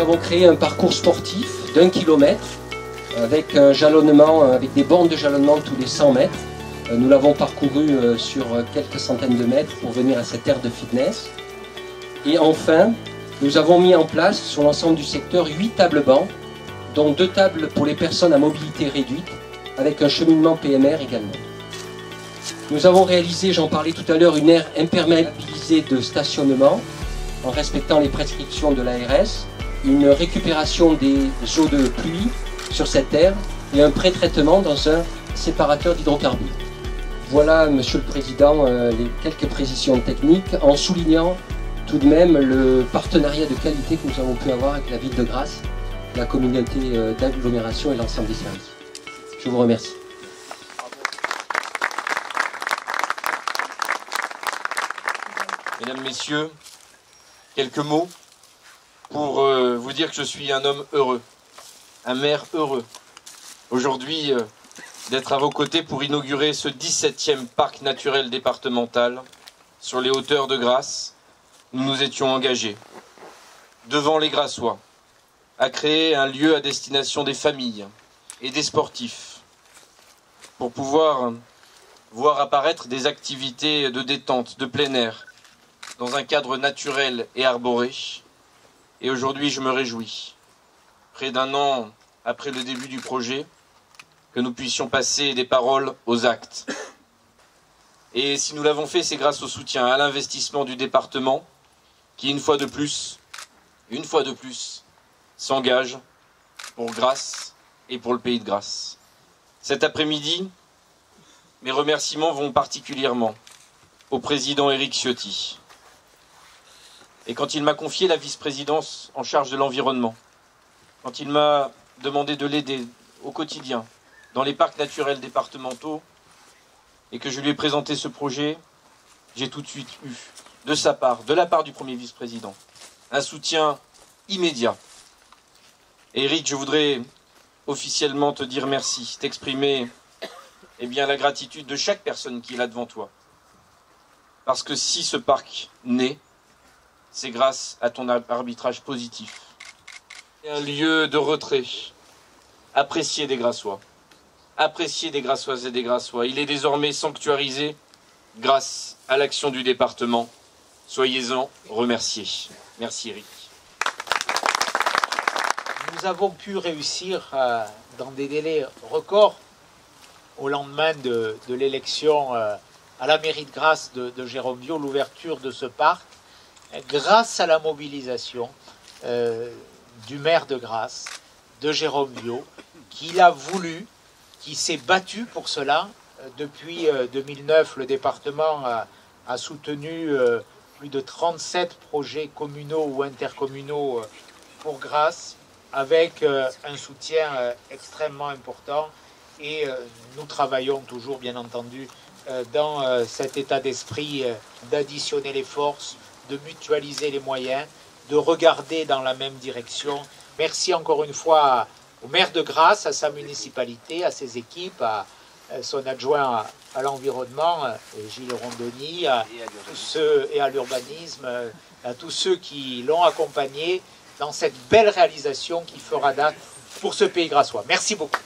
avons créé un parcours sportif d'1 kilomètre avec un jalonnement, avec des bornes de jalonnement tous les 100 mètres. Nous l'avons parcouru sur quelques centaines de mètres pour venir à cette aire de fitness. Et enfin, nous avons mis en place sur l'ensemble du secteur 8 tables bancs, dont 2 tables pour les personnes à mobilité réduite, avec un cheminement PMR également. Nous avons réalisé, j'en parlais tout à l'heure, une aire imperméabilisée de stationnement, en respectant les prescriptions de l'ARS, une récupération des eaux de pluie sur cette aire et un pré-traitement dans un séparateur d'hydrocarbures. Voilà, Monsieur le Président, les quelques précisions techniques, en soulignant tout de même le partenariat de qualité que nous avons pu avoir avec la ville de Grasse, la communauté d'agglomération et l'ensemble des services. Je vous remercie. Mesdames, Messieurs, quelques mots pour vous dire que je suis un homme heureux, un maire heureux. Aujourd'hui, d'être à vos côtés pour inaugurer ce 17e parc naturel départemental sur les hauteurs de Grasse. Nous nous étions engagés, devant les Grassois, à créer un lieu à destination des familles et des sportifs pour pouvoir voir apparaître des activités de détente, de plein air, dans un cadre naturel et arboré. Et aujourd'hui, je me réjouis, près d'1 an après le début du projet, que nous puissions passer des paroles aux actes. Et si nous l'avons fait, c'est grâce au soutien, à l'investissement du département, qui une fois de plus, s'engage pour Grasse et pour le pays de Grasse. Cet après-midi, mes remerciements vont particulièrement au président Éric Ciotti. Et quand il m'a confié la vice-présidence en charge de l'environnement, quand il m'a demandé de l'aider au quotidien dans les parcs naturels départementaux et que je lui ai présenté ce projet, j'ai tout de suite eu de la part du premier vice-président, un soutien immédiat. Éric, je voudrais officiellement te dire merci, t'exprimer la gratitude de chaque personne qui est là devant toi. Parce que si ce parc naît, c'est grâce à ton arbitrage positif. Un lieu de retrait, apprécié des Grassois, apprécié des Grassoises et des Grassois. Il est désormais sanctuarisé grâce à l'action du département. Soyez-en remerciés. Merci Éric. Nous avons pu réussir dans des délais records au lendemain de l'élection à la mairie de Grasse de Jérôme Biot, l'ouverture de ce parc, grâce à la mobilisation du maire de Grasse, de Jérôme Biot, qui l'a voulu, qui s'est battu pour cela. Depuis 2009, le département a soutenu plus de 37 projets communaux ou intercommunaux pour Grasse, avec un soutien extrêmement important. Et nous travaillons toujours, bien entendu, dans cet état d'esprit d'additionner les forces, de mutualiser les moyens, de regarder dans la même direction. Merci encore une fois au maire de Grasse, à sa municipalité, à ses équipes, à son adjoint à l'environnement, Gilles Rondoni, et à l'urbanisme, à tous ceux qui l'ont accompagné dans cette belle réalisation qui fera date pour ce pays grassois. Merci beaucoup.